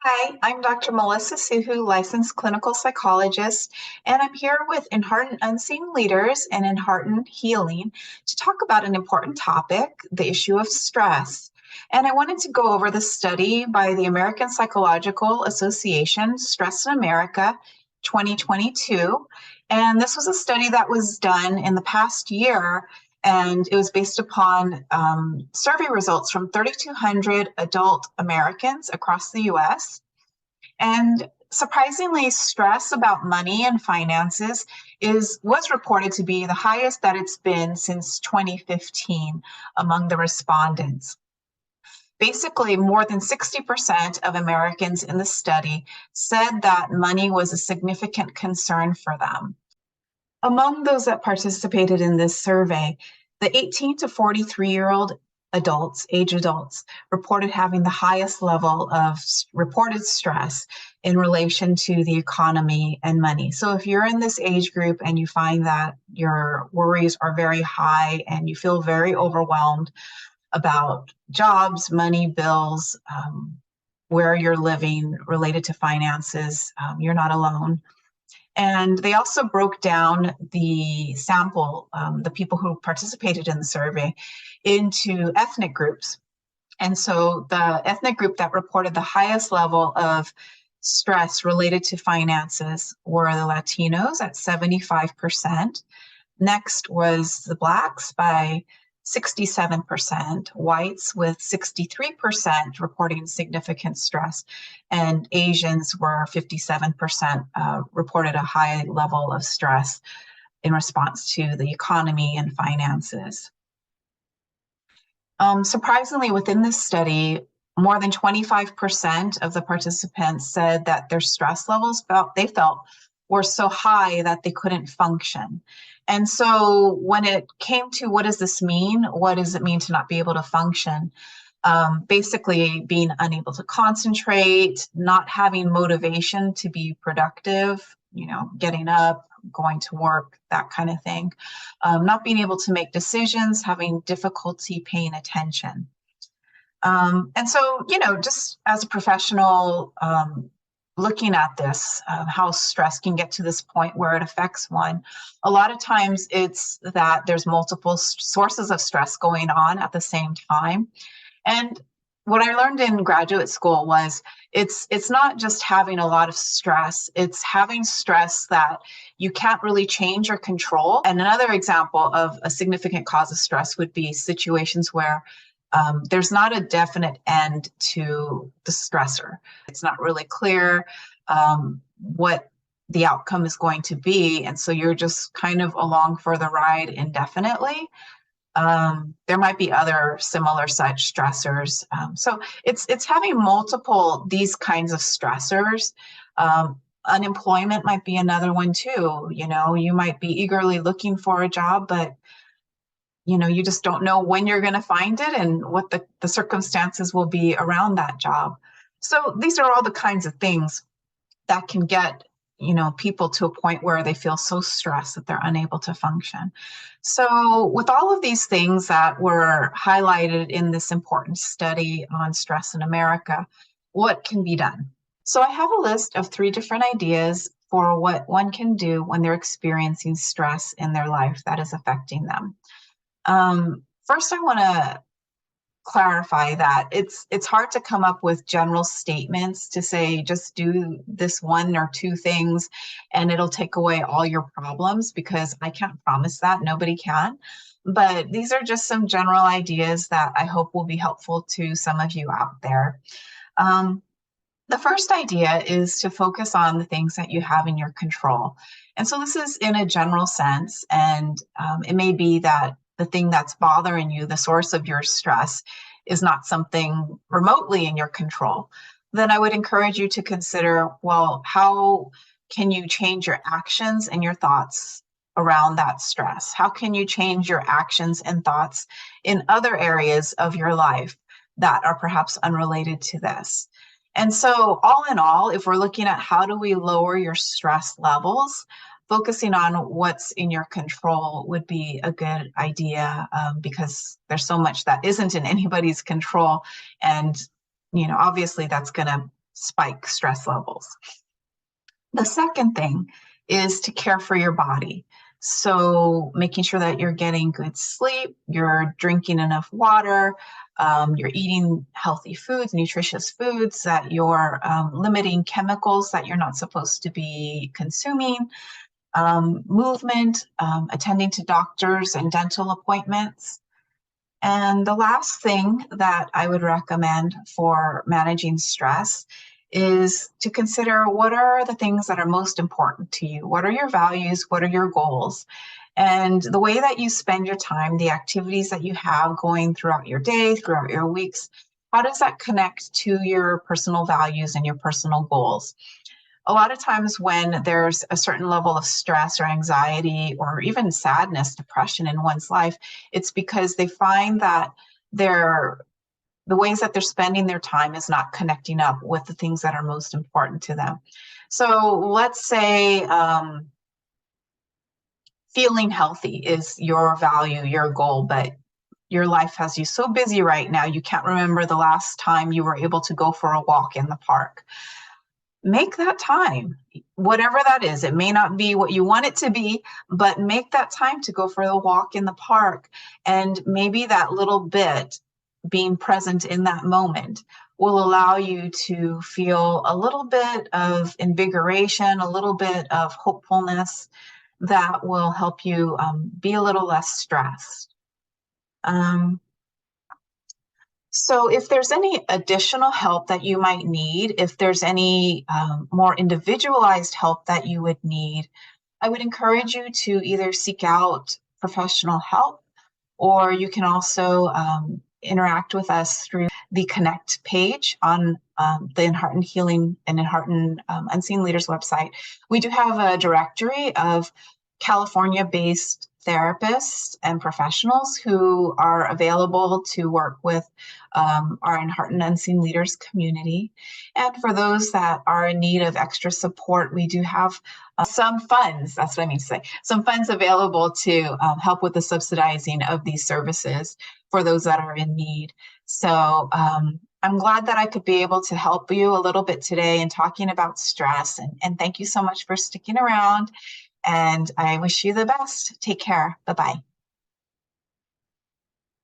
Hi, I'm Dr. Melissa Suhu, licensed clinical psychologist, and I'm here with Enhearten Unseen Leaders and Enhearten Healing to talk about an important topic, the issue of stress. And I wanted to go over the study by the American Psychological Association, Stress in America 2022. And this was a study that was done in the past year, and it was based upon survey results from 3,200 adult Americans across the US. And surprisingly, stress about money and finances was reported to be the highest that it's been since 2015 among the respondents. Basically, more than 60% of Americans in the study said that money was a significant concern for them. Among those that participated in this survey, the 18 to 43-year-old age adults, reported having the highest level of reported stress in relation to the economy and money. So if you're in this age group and you find that your worries are very high and you feel very overwhelmed about jobs, money, bills, where you're living related to finances, you're not alone. And they also broke down the sample, the people who participated in the survey, into ethnic groups. And so the ethnic group that reported the highest level of stress related to finances were the Latinos at 75%. Next was the Blacks by 67%, whites with 63% reporting significant stress, and Asians were 57% reported a high level of stress in response to the economy and finances. Surprisingly, within this study, more than 25% of the participants said that their stress levels they felt were so high that they couldn't function. And so when it came to what does this mean? What does it mean to not be able to function? Basically being unable to concentrate, not having motivation to be productive, getting up, going to work, that kind of thing. Not being able to make decisions, having difficulty paying attention. And so, just as a professional, looking at this, how stress can get to this point where it affects one. A lot of times it's that there's multiple sources of stress going on at the same time. And what I learned in graduate school was it's not just having a lot of stress, it's having stress that you can't really change or control. And another example of a significant cause of stress would be situations where there's not a definite end to the stressor. It's not really clear what the outcome is going to be. And so you're just kind of along for the ride indefinitely. There might be other similar such stressors. So it's having multiple these kinds of stressors. Unemployment might be another one too. You might be eagerly looking for a job, but you just don't know when you're going to find it and what the circumstances will be around that job. So these are all the kinds of things that can get, people to a point where they feel so stressed that they're unable to function. So with all of these things that were highlighted in this important study on stress in America, what can be done? So I have a list of 3 different ideas for what one can do when they're experiencing stress in their life that is affecting them. First, I want to clarify that it's hard to come up with general statements to say just do this 1 or 2 things and it'll take away all your problems, because I can't promise that. Nobody can. But these are just some general ideas that I hope will be helpful to some of you out there. The first idea is to focus on the things that you have in your control. And so this is in a general sense, and it may be that the thing that's bothering you, the source of your stress, is not something remotely in your control. Then I would encourage you to consider, well, how can you change your actions and your thoughts around that stress? How can you change your actions and thoughts in other areas of your life that are perhaps unrelated to this? And so all in all, if we're looking at how do we lower your stress levels, focusing on what's in your control would be a good idea, because there's so much that isn't in anybody's control. And, obviously that's going to spike stress levels. The second thing is to care for your body. So making sure that you're getting good sleep, you're drinking enough water, you're eating healthy foods, nutritious foods, that you're limiting chemicals that you're not supposed to be consuming, movement, attending to doctors and dental appointments. And the last thing that I would recommend for managing stress is to consider what are the things that are most important to you? What are your values? What are your goals? And the way that you spend your time, the activities that you have going throughout your day, throughout your weeks, how does that connect to your personal values and your personal goals? A lot of times when there's a certain level of stress or anxiety or even sadness, depression in one's life, it's because they find that the ways that they're spending their time is not connecting up with the things that are most important to them. So let's say feeling healthy is your value, your goal, but your life has you so busy right now, you can't remember the last time you were able to go for a walk in the park. Make that time, whatever that is. It may not be what you want it to be, but make that time to go for the walk in the park. And maybe that little bit, being present in that moment, will allow you to feel a little bit of invigoration, a little bit of hopefulness that will help you be a little less stressed. So if there's any additional help that you might need, if there's any more individualized help that you would need, I would encourage you to either seek out professional help, or you can also interact with us through the Connect page on the Enhearten Healing and Enhearten Unseen Leaders website. We do have a directory of California-based therapists and professionals who are available to work with our Enhearten Unseen Leaders community. And for those that are in need of extra support, we do have some funds, that's what I mean to say, some funds available to help with the subsidizing of these services for those that are in need. So I'm glad that I could be able to help you a little bit today in talking about stress. And thank you so much for sticking around. And I wish you the best. Take care. Bye-bye.